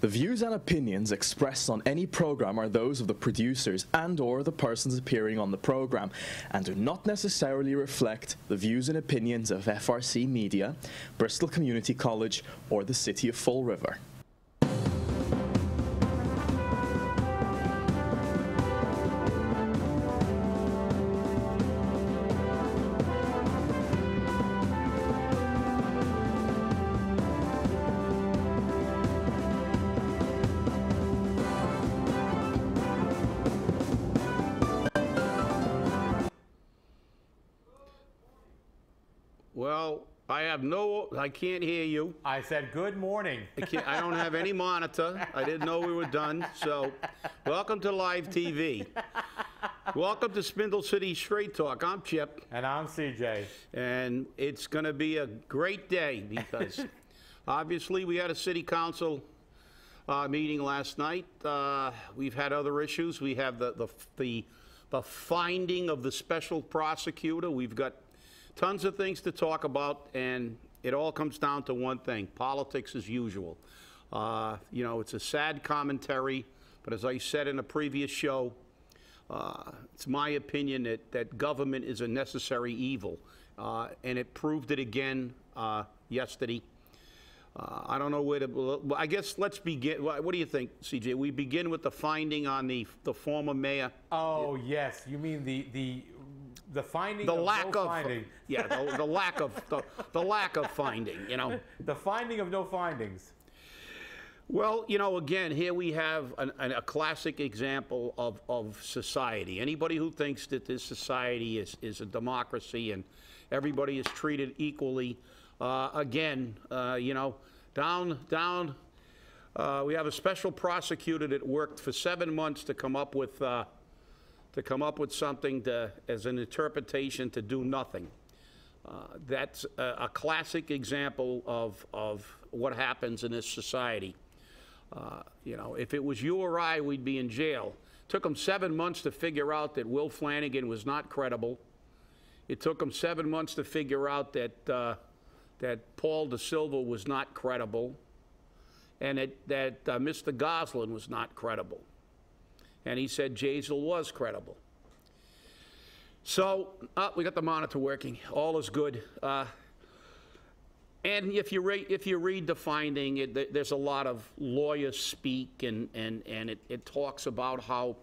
The views and opinions expressed on any program are those of the producers and/or the persons appearing on the program, and do not necessarily reflect the views and opinions of FRC Media, Bristol Community College, or the City of Fall River. Well, I can't hear you. I said good morning. I don't have any monitor. I didn't know we were done. So, welcome to live TV. Welcome to Spindle City Straight Talk. I'm Chip. And I'm CJ. And it's going to be a great day because obviously we had a city council meeting last night. We've had other issues. We have the finding of the special prosecutor. We've got tons of things to talk about, and it all comes down to one thing: politics as usual. You know, it's a sad commentary, but as I said in a previous show, it's my opinion that government is a necessary evil, and it proved it again yesterday. I don't know where to, I guess let's begin. What do you think, CJ? We begin with the finding on the former mayor. Oh, yes. You mean the finding the of lack no of finding. Yeah, the lack of finding, you know. The finding of no findings. Well, you know, again, here we have a classic example of society. Anybody who thinks that this society is a democracy and everybody is treated equally, again, you know, we have a special prosecutor that worked for 7 months to come up with something as an interpretation to do nothing. That's a classic example of what happens in this society. You know, if it was you or I, we'd be in jail. It took them 7 months to figure out that Will Flanagan was not credible. It took them 7 months to figure out that Paul De Silva was not credible, and that Mr. Goslin was not credible. And he said Jazel was credible. So, we got the monitor working. All is good. And if you read the finding, there's a lot of lawyer speak, and it talks about how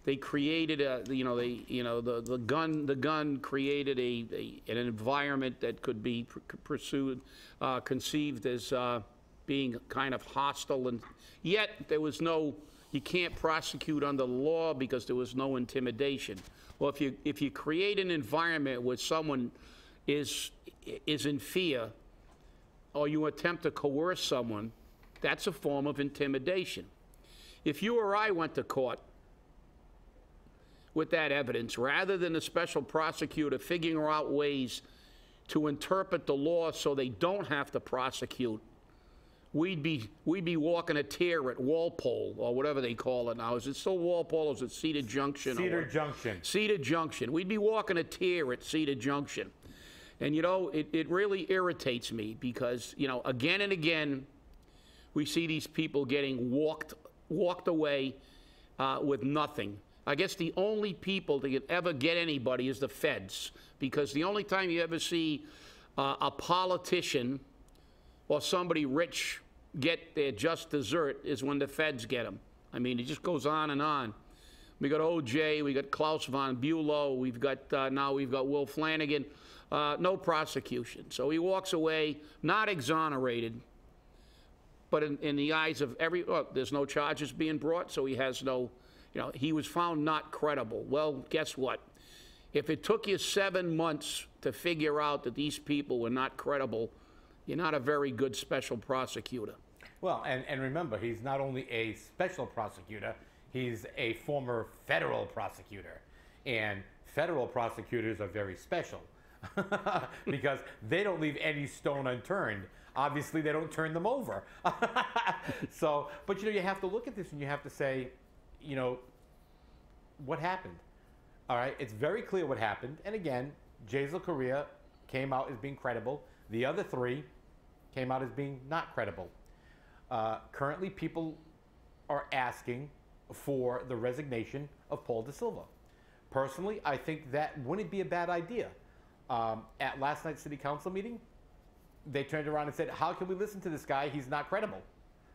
they created the gun created an environment that could be conceived as being kind of hostile, and yet there was no. You can't prosecute under the law because there was no intimidation. Well, if you create an environment where someone is in fear, or you attempt to coerce someone, that's a form of intimidation. If you or I went to court with that evidence, rather than the special prosecutor figuring out ways to interpret the law so they don't have to prosecute, we'd be walking a tear at Walpole, or whatever they call it now. Is it still Walpole, or is it Cedar Junction? Cedar Junction. Cedar Junction. We'd be walking a tear at Cedar Junction. And, you know, it really irritates me because, you know, again and again, we see these people getting walked away with nothing. I guess the only people that could ever get anybody is the feds, because the only time you ever see a politician or somebody rich get their just dessert is when the feds get them. I mean, it just goes on and on. We got O.J., we got Klaus von Bülow, now we've got Will Flanagan. No prosecution. So he walks away, not exonerated, but in the eyes of there's no charges being brought, so he has no, you know, he was found not credible. Well, guess what? If it took you 7 months to figure out that these people were not credible, you're not a very good special prosecutor. Well, and remember, he's not only a special prosecutor, he's a former federal prosecutor. And federal prosecutors are very special because they don't leave any stone unturned. Obviously, they don't turn them over. So, but you know, you have to look at this and you have to say, you know, what happened? All right, it's very clear what happened. And again, Jazel Correa came out as being credible. The other three came out as being not credible. Currently, people are asking for the resignation of Paul De Silva. Personally, I think that wouldn't be a bad idea. At last night's city council meeting, they turned around and said, how can we listen to this guy? He's not credible.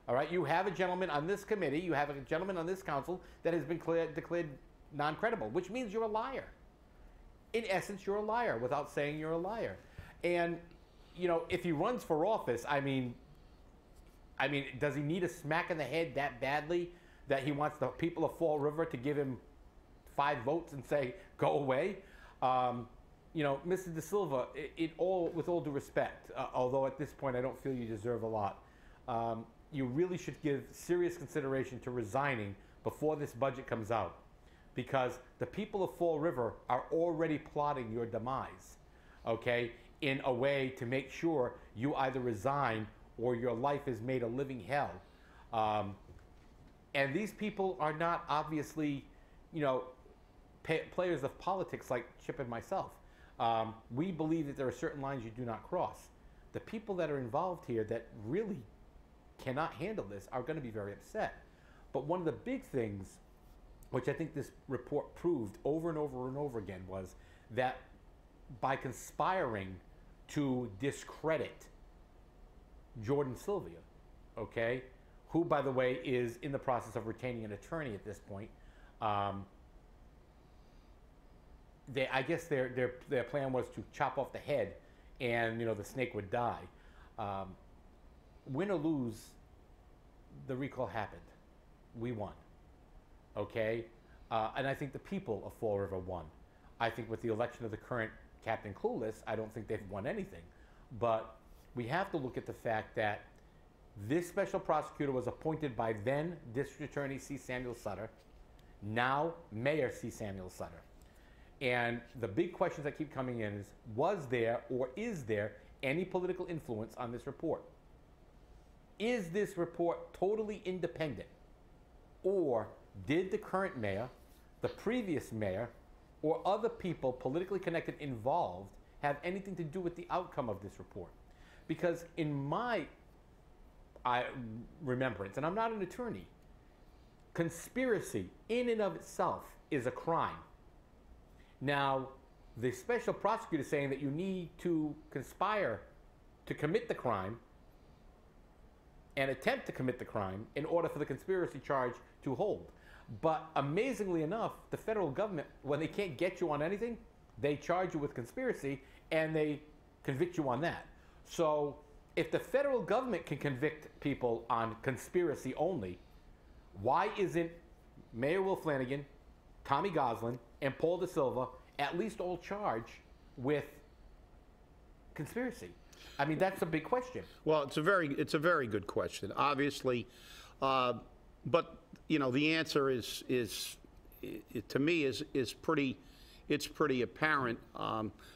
All right, you have a gentleman on this committee, you have a gentleman on this council that has been declared non-credible, which means you're a liar. In essence, you're a liar without saying you're a liar. And, you know, if he runs for office, I mean, does he need a smack in the head that badly that he wants the people of Fall River to give him 5 votes and say, go away? You know, Mr. De Silva, with all due respect, although at this point I don't feel you deserve a lot, you really should give serious consideration to resigning before this budget comes out, because the people of Fall River are already plotting your demise, okay, in a way to make sure you either resign or your life is made a living hell. And these people are not obviously, you know, players of politics like Chip and myself. We believe that there are certain lines you do not cross. The people that are involved here that really cannot handle this are going to be very upset. But one of the big things, which I think this report proved over and over and over again, was that by conspiring to discredit Jordan Sylvia, okay, who, by the way, is in the process of retaining an attorney at this point, I guess their plan was to chop off the head, and you know the snake would die. Win or lose, the recall happened. We won. Okay, and I think the people of Fall River won. I think with the election of the current Captain Clueless, I don't think they've won anything. But we have to look at the fact that this special prosecutor was appointed by then District Attorney C. Samuel Sutter, now Mayor C. Samuel Sutter. And the big questions that keep coming in is, was there or is there any political influence on this report? Is this report totally independent? Or did the current mayor, the previous mayor, or other people politically connected involved have anything to do with the outcome of this report? Because in my remembrance, and I'm not an attorney, conspiracy in and of itself is a crime. Now, the special prosecutor is saying that you need to conspire to commit the crime and attempt to commit the crime in order for the conspiracy charge to hold. But amazingly enough, the federal government, when they can't get you on anything, they charge you with conspiracy and they convict you on that. So if the federal government can convict people on conspiracy only, why isn't Mayor Will Flanagan, Tommy Goslin, and Paul De Silva at least all charged with conspiracy? I mean, that's a big question. Well, it's a very good question, obviously, but you know the answer is to me is pretty apparent.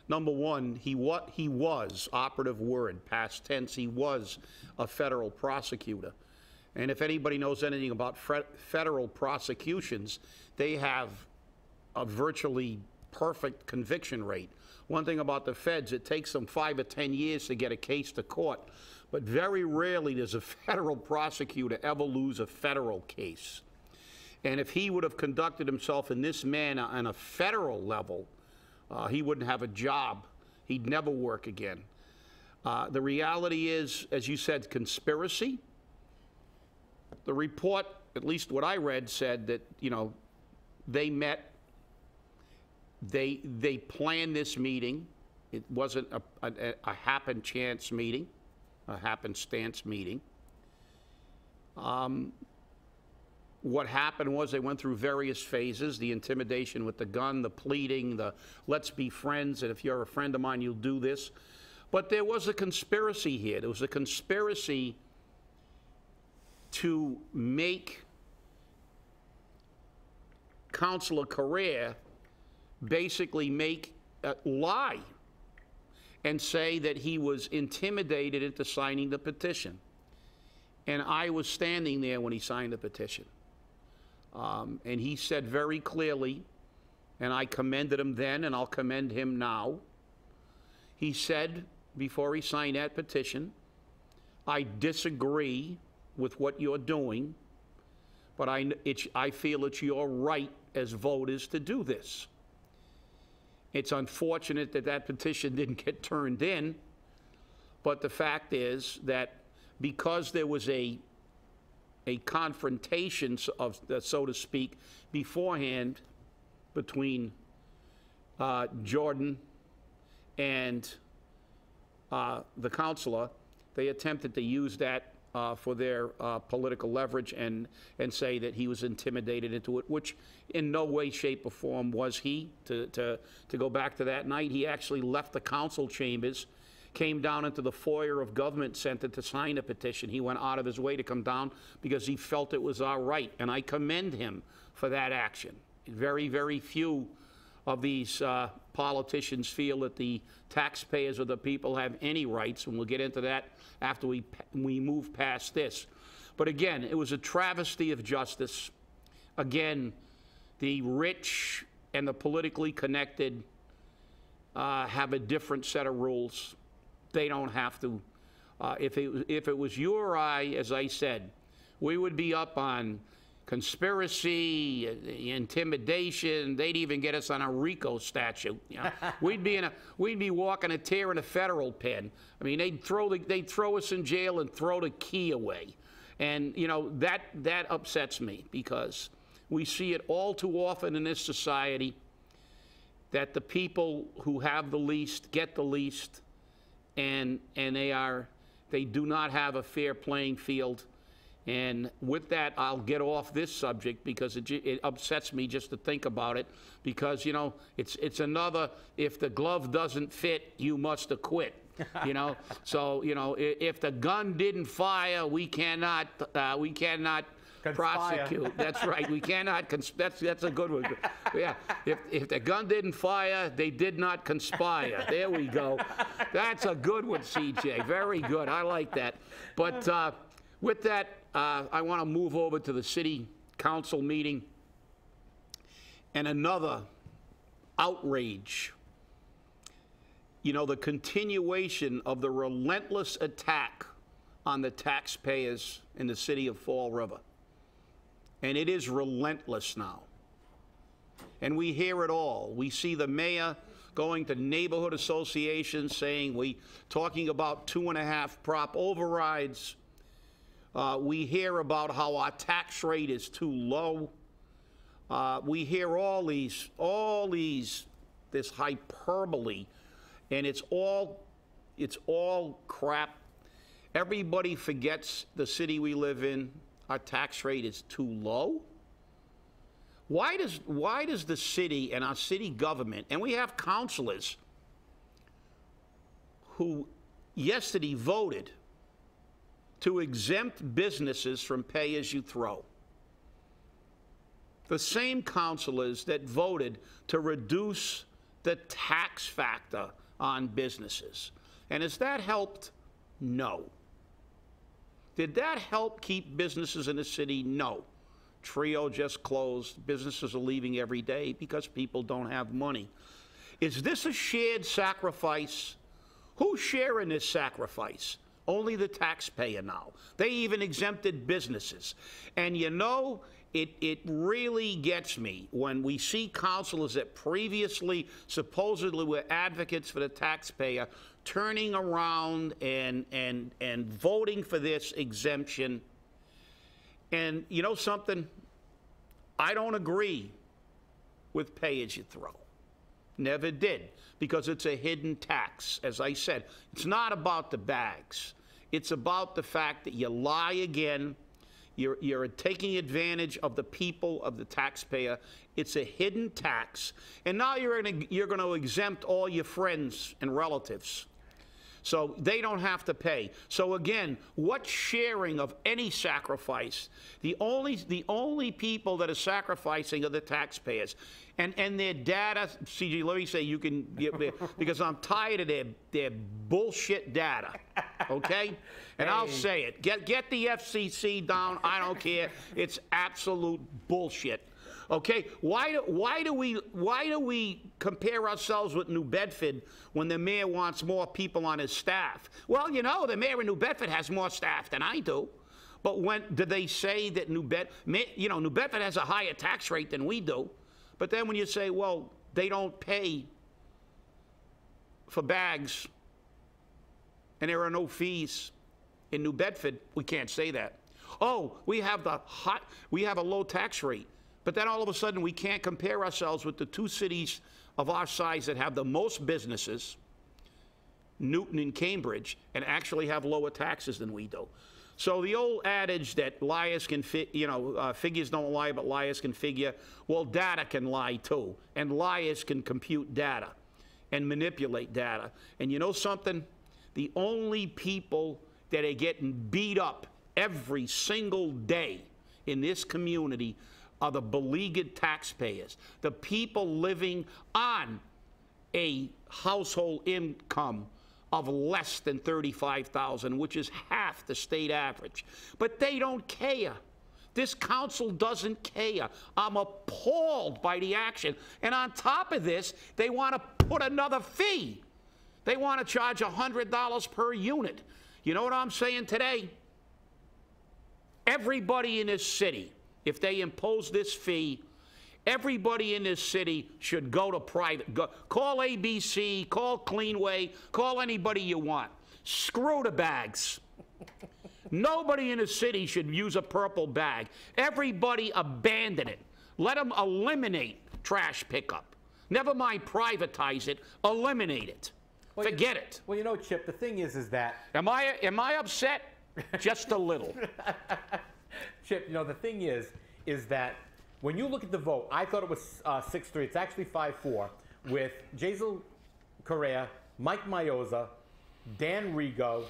Number one, he was, operative word, past tense, he was a federal prosecutor, and if anybody knows anything about federal prosecutions, they have a virtually perfect conviction rate. One thing about the feds, it takes them 5 or 10 years to get a case to court, but very rarely does a federal prosecutor ever lose a federal case. And if he would have conducted himself in this manner on a federal level, he wouldn't have a job. He'd never work again. The reality is, as you said, conspiracy. The report, at least what I read, said that, you know, they met. They planned this meeting. It wasn't a happen chance meeting, a happenstance meeting. What happened was they went through various phases: the intimidation with the gun, the pleading, the let's be friends, and if you're a friend of mine, you'll do this. But there was a conspiracy here. There was a conspiracy to make Councilor Correa basically lie and say that he was intimidated into signing the petition. And I was standing there when he signed the petition. And he said very clearly, and I commended him then and I'll commend him now, he said before he signed that petition, I disagree with what you're doing, but I feel it's your right as voters to do this. It's unfortunate that that petition didn't get turned in, but the fact is that because there was a confrontation, so to speak, beforehand between Jordan and the counselor, they attempted to use that for their political leverage and say that he was intimidated into it, which in no way, shape, or form was he. To go back to that night, he actually left the council chambers, came down into the foyer of Government Center to sign a petition. He went out of his way to come down because he felt it was our right, and I commend him for that action. Very, very few of these politicians feel that the taxpayers or the people have any rights, and we'll get into that after we move past this. But again, it was a travesty of justice. Again, the rich and the politically connected have a different set of rules. They don't have to. If it was you or I, as I said, we would be up on conspiracy, intimidation. They'd even get us on a RICO statute. You know? we'd be walking a tear in a federal pen. I mean, they'd throw us in jail and throw the key away. And you know, that upsets me, because we see it all too often in this society that the people who have the least get the least, and they do not have a fair playing field. And with that, I'll get off this subject because it upsets me just to think about it, because, you know, it's another, if the glove doesn't fit, you must acquit, you know? So, you know, if the gun didn't fire, we cannot prosecute. That's right. We cannot. That's a good one. Yeah. If the gun didn't fire, they did not conspire. There we go. That's a good one, CJ. Very good. I like that. But with that, I want to move over to the city council meeting and another outrage. You know, the continuation of the relentless attack on the taxpayers in the city of Fall River. And it is relentless now. And we hear it all. We see the mayor going to neighborhood associations talking about 2.5 prop overrides. We hear about how our tax rate is too low. We hear this hyperbole, and it's all crap. Everybody forgets the city we live in. Our tax rate is too low. Why does the city and our city government, and we have councilors who yesterday voted to exempt businesses from pay-as-you-throw. The same councilors that voted to reduce the tax factor on businesses. And has that helped? No. Did that help keep businesses in the city? No. Trio just closed. Businesses are leaving every day because people don't have money. Is this a shared sacrifice? Who's sharing this sacrifice? Only the taxpayer now. They even exempted businesses. And you know, it really gets me when we see councilors that previously supposedly were advocates for the taxpayer turning around and voting for this exemption. And you know something? I don't agree with pay-as-you-throw. Never did, because it's a hidden tax. As I said, it's not about the bags. It's about the fact that you lie again. You're taking advantage of the people, of the taxpayer. It's a hidden tax. And now you're going to exempt all your friends and relatives, so they don't have to pay. So again, what sharing of any sacrifice? The only people that are sacrificing are the taxpayers. And their data, CJ, let me say, you can, because I'm tired of their bullshit data, okay? And I'll say it. Get the FCC down. I don't care. It's absolute bullshit. Okay, why do we compare ourselves with New Bedford when the mayor wants more people on his staff? Well, you know, the mayor of New Bedford has more staff than I do. But when did they say that New Bedford has a higher tax rate than we do? But then when you say, well, they don't pay for bags and there are no fees in New Bedford, we can't say that. Oh, we have a low tax rate. But then all of a sudden we can't compare ourselves with the two cities of our size that have the most businesses, Newton and Cambridge, and actually have lower taxes than we do. So the old adage that liars can figures don't lie, but liars can figure, well, data can lie too, and liars can compute data and manipulate data. And you know something? The only people that are getting beat up every single day in this community are the beleaguered taxpayers, the people living on a household income of less than $35,000, which is half the state average. But they don't care. This council doesn't care. I'm appalled by the action. And on top of this, they want to put another fee. They want to charge $100 per unit. You know what I'm saying today? Everybody in this city, if they impose this fee, everybody in this city should go to private. Call ABC, call Cleanway, call anybody you want. Screw the bags. Nobody in the city should use a purple bag. Everybody abandon it. Let them eliminate trash pickup. Never mind privatize it, eliminate it. Well, forget it. Well, you know, Chip, the thing is that... Am I upset? Just a little. Chip, you know, the thing is that when you look at the vote, I thought it was 6-3. It's actually 5-4 with Jaisal Correa, Mike Mayoza, Dan Rigo,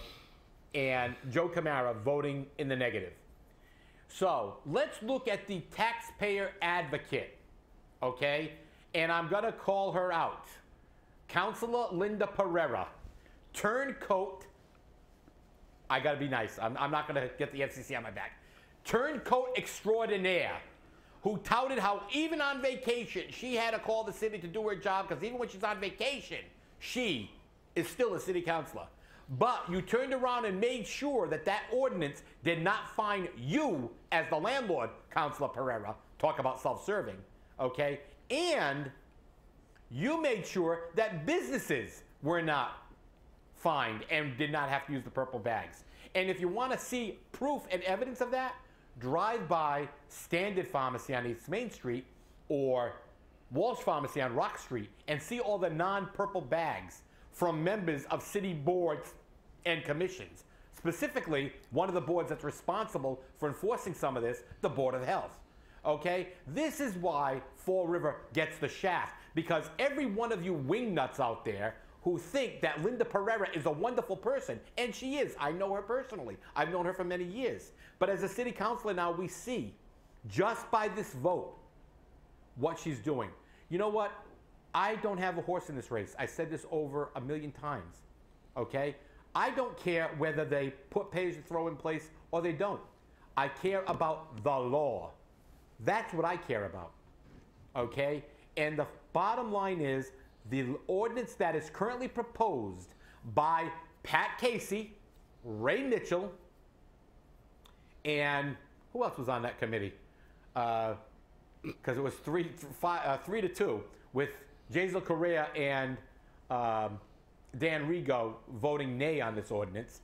and Joe Camara voting in the negative. So let's look at the taxpayer advocate, okay? And I'm going to call her out. Councilor Linda Pereira, turncoat. I got to be nice. I'm not going to get the FCC on my back. Turncoat extraordinaire, who touted how even on vacation, she had to call the city to do her job because even when she's on vacation, she is still a city councilor. But you turned around and made sure that that ordinance did not fine you as the landlord, Councilor Pereira. Talk about self-serving, okay? And you made sure that businesses were not fined and did not have to use the purple bags. And if you want to see proof and evidence of that, drive by Standard Pharmacy on East Main Street or Walsh Pharmacy on Rock Street and see all the non-purple bags from members of city boards and commissions. Specifically, one of the boards that's responsible for enforcing some of this, the Board of Health. Okay? This is why Fall River gets the shaft, because every one of you wingnuts out there who think that Linda Pereira is a wonderful person, and she is. I know her personally. I've known her for many years. But as a city councilor now, we see, just by this vote, what she's doing. You know what? I don't have a horse in this race. I said this over 1,000,000 times, okay? I don't care whether they put pay-as-you-throw in place or they don't. I care about the law. That's what I care about, okay? And the bottom line is, the ordinance that is currently proposed by Pat Casey, Ray Mitchell, and who else was on that committee? Because it was 3-2 with Jaisal Correa and Dan Rigo voting nay on this ordinance.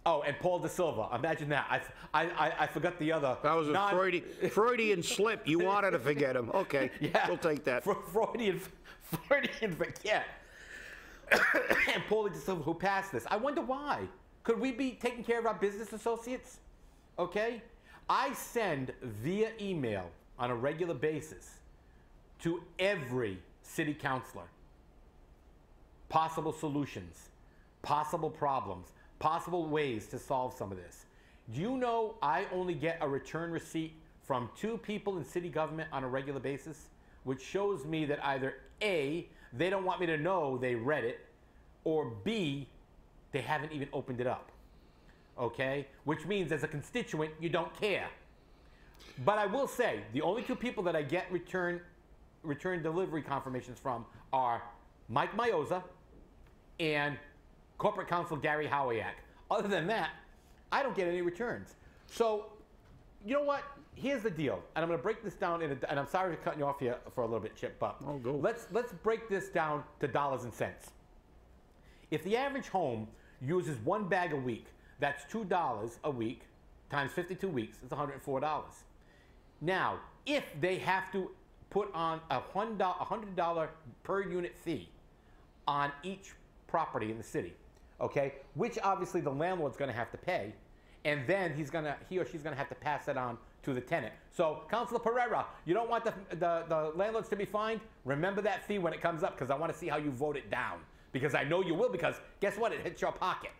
Oh, and Paul De Silva. Imagine that. I forgot the other. That was a Freudian slip. You wanted to forget him. Okay, yeah, we'll take that. Freudian forget. And Paul De Silva, who passed this. I wonder why. Could we be taking care of our business associates? Okay? I send via email on a regular basis to every city councilor possible solutions, possible problems, possible ways to solve some of this. Do you know I only get a return receipt from 2 people in city government on a regular basis, which shows me that either A, they don't want me to know they read it, or B, they haven't even opened it up. Okay? Which means as a constituent, you don't care. But I will say, the only 2 people that I get return delivery confirmations from are Mike Mayoza and Corporate Counsel Gary Howiak. Other than that, I don't get any returns. So, you know what? Here's the deal, and I'm going to break this down, and I'm sorry for cutting you off here for a little bit, Chip, but let's break this down to dollars and cents. If the average home uses one bag a week, that's $2 a week times 52 weeks, it's $104. Now, if they have to put on a $100 per unit fee on each property in the city, okay, which obviously the landlord's going to have to pay, and then he or she's going to have to pass that on to the tenant. So, Councilor Pereira, you don't want the landlords to be fined? Remember that fee when it comes up, because I want to see how you vote it down. Because I know you will, because guess what? It hits your pocket.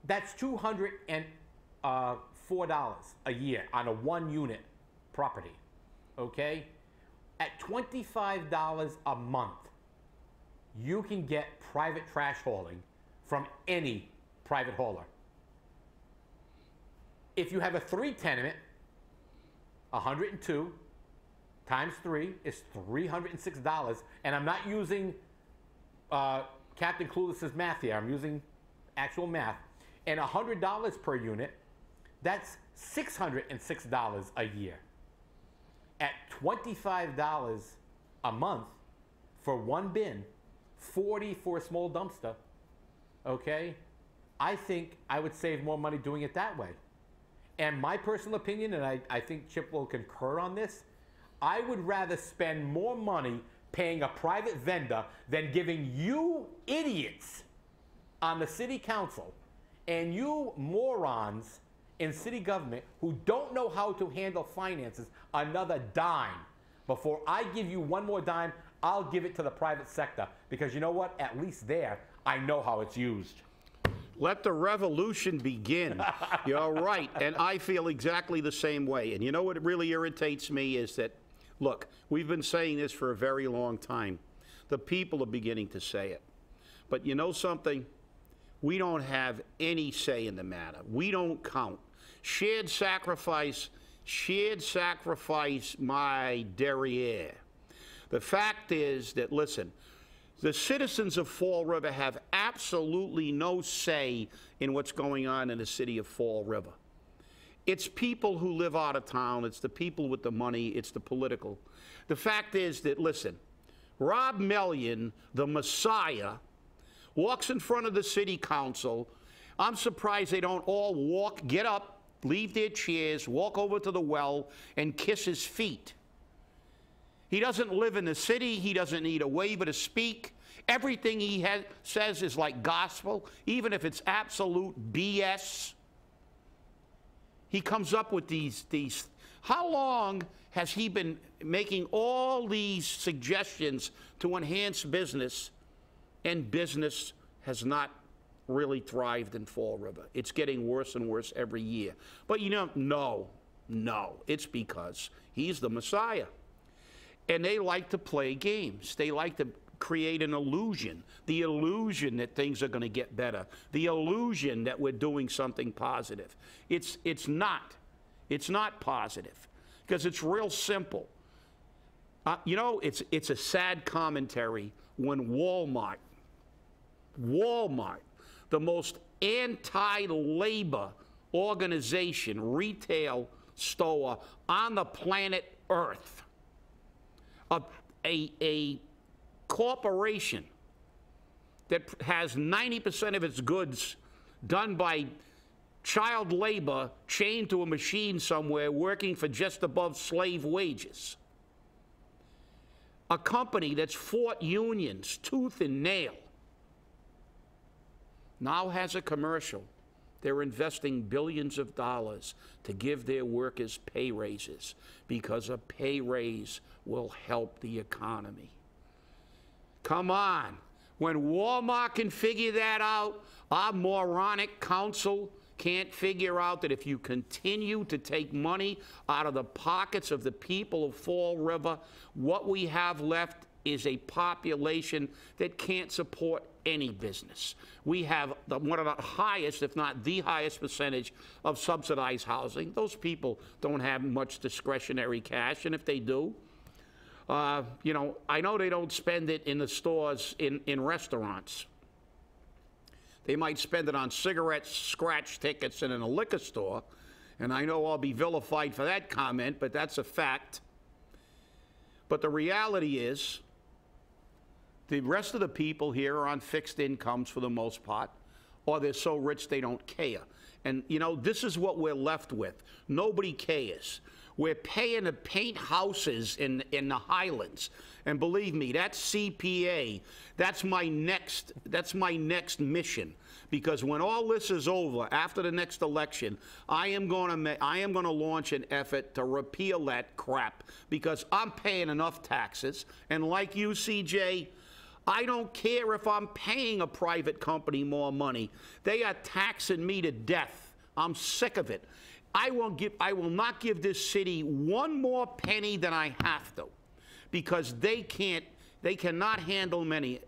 That's $204 a year on a one-unit property, okay? At $25 a month, you can get private trash hauling from any private hauler. If you have a 3-tenement, 102 times 3 is $306, and I'm not using Captain Clueless's math here. I'm using actual math. And $100 per unit, that's $606 a year. At $25 a month for one bin, $40 for a small dumpster, okay? I think I would save more money doing it that way. And my personal opinion, and I think Chip will concur on this, I would rather spend more money paying a private vendor than giving you idiots on the city council and you morons in city government who don't know how to handle finances another dime. Before I give you one more dime, I'll give it to the private sector, because you know what? At least there, I know how it's used. Let the revolution begin. You're right, and I feel exactly the same way. And you know what really irritates me is that, look, we've been saying this for a very long time. The people are beginning to say it. But you know something? We don't have any say in the matter. We don't count. Shared sacrifice, my derriere. The fact is that, listen, the citizens of Fall River have absolutely no say in what's going on in the city of Fall River. It's people who live out of town. It's the people with the money. It's the political. The fact is that, listen, Rob Mellion, the Messiah, walks in front of the city council. I'm surprised they don't all get up, leave their chairs, walk over to the well, and kiss his feet. He doesn't live in the city. He doesn't need a waiver to speak. Everything he says is like gospel, even if it's absolute BS. He comes up with these. How long has he been making all these suggestions to enhance business, and business has not really thrived in Fall River? It's getting worse and worse every year. But you know, no, it's because he's the Messiah. And they like to play games. They like to create an illusion, the illusion that things are going to get better, the illusion that we're doing something positive. It's not positive, because it's real simple. You know, it's a sad commentary when Walmart, the most anti-labor organization, retail store on the planet Earth, a corporation that has 90% of its goods done by child labor chained to a machine somewhere, working for just above slave wages. A company that's fought unions tooth and nail now has a commercial. They're investing billions of dollars to give their workers pay raises, because a pay raise will help the economy. Come on. When Walmart can figure that out, our moronic council can't figure out that if you continue to take money out of the pockets of the people of Fall River, what we have left is a population that can't support any business. We have one of the highest, if not the highest, percentage of subsidized housing. Those people don't have much discretionary cash, and if they do, you know, I know they don't spend it in the stores, in restaurants. They might spend it on cigarettes, scratch tickets, and in a liquor store. And I know I'll be vilified for that comment, but that's a fact. But the reality is, the rest of the people here are on fixed incomes for the most part, or they're so rich they don't care. And, you know, this is what we're left with. Nobody cares. We're paying to paint houses in the Highlands. And believe me, that's CPA. That's my next mission. Because when all this is over, after the next election, I am going to launch an effort to repeal that crap, because I'm paying enough taxes. And like you, CJ, I don't care if I'm paying a private company more money. They are taxing me to death. I'm sick of it. I will not give this city one more penny than I have to, because they cannot handle money.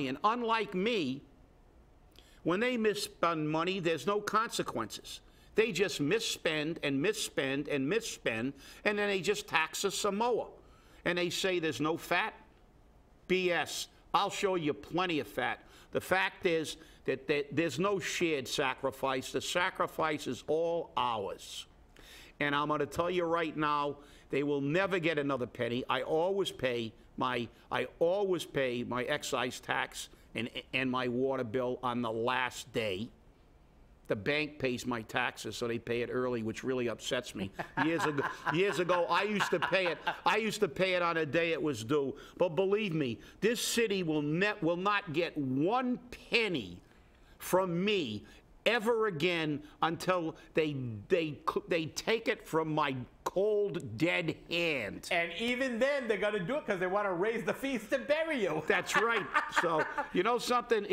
And unlike me, when they misspend money, there's no consequences. They just misspend and misspend and misspend, and then they just tax us some more. And they say there's no fat. BS. I'll show you plenty of fat. The fact is that there's no shared sacrifice. The sacrifice is all ours. And I'm going to tell you right now, they will never get another penny. I always pay my excise tax and my water bill on the last day. The bank pays my taxes, so they pay it early, which really upsets me. Years ago, I used to pay it. I used to pay it on a day it was due. But believe me, this city will not get one penny from me ever again until they take it from my cold, dead hand. And even then, they're going to do it because they want to raise the fees to bury you. That's right. So, you know something?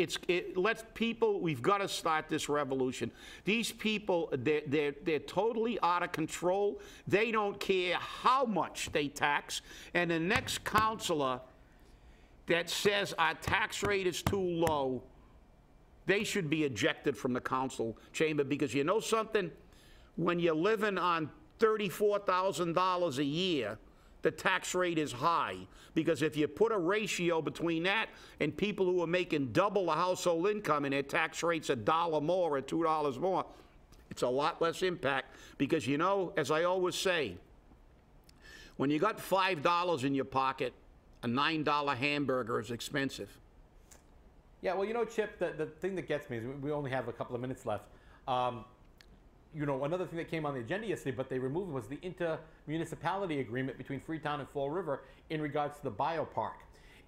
We've got to start this revolution. These people, they're totally out of control. They don't care how much they tax. And the next councilor that says our tax rate is too low, they should be ejected from the council chamber, because you know something? When you're living on $34,000 a year, the tax rate is high. Because if you put a ratio between that and people who are making double the household income and their tax rate's $1 more or $2 more, it's a lot less impact. Because, you know, as I always say, when you got $5 in your pocket, a $9 hamburger is expensive. Yeah, well, you know, Chip, the thing that gets me is we only have a couple of minutes left. You know, another thing that came on the agenda yesterday, but they removed, was the inter-municipality agreement between Freetown and Fall River in regards to the biopark.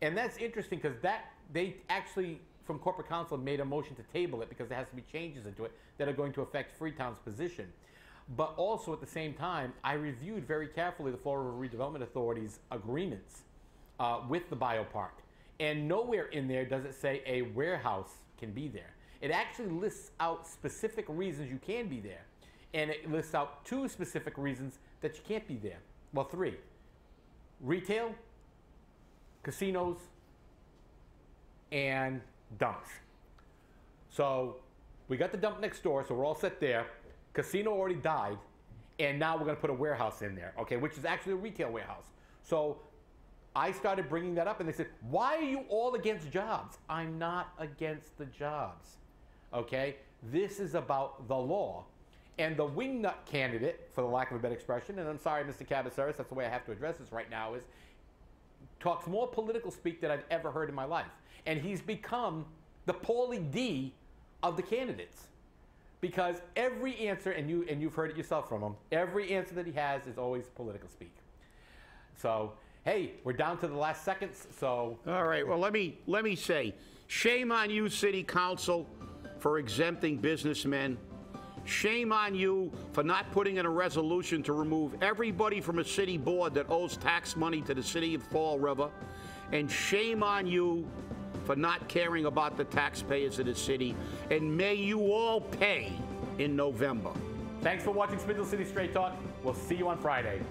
And that's interesting because they actually, from corporate counsel, made a motion to table it because there has to be changes into it that are going to affect Freetown's position. But also at the same time, I reviewed very carefully the Fall River Redevelopment Authority's agreements with the biopark. And nowhere in there does it say a warehouse can be there. It actually lists out specific reasons you can be there. And it lists out 2 specific reasons that you can't be there. Well, 3. Retail, casinos, and dumps. So we got the dump next door, so we're all set there. Casino already died, and now we're going to put a warehouse in there, okay, which is actually a retail warehouse. So I started bringing that up, and they said, why are you all against jobs? I'm not against the jobs, okay? This is about the law. And the wingnut candidate, for the lack of a better expression, and I'm sorry, Mr. Cabaceres, that's the way I have to address this right now, is talks more political speak than I've ever heard in my life. And he's become the Paulie D of the candidates. Because every answer, and you've heard it yourself from him, every answer that he has is always political speak. So, hey, we're down to the last seconds, so. All right, well, let me say, shame on you, City Council, for exempting businessmen. Shame on you for not putting in a resolution to remove everybody from a city board that owes tax money to the city of Fall River. And shame on you for not caring about the taxpayers of the city. And may you all pay in November. Thanks for watching Spindle City Straight Talk. We'll see you on Friday.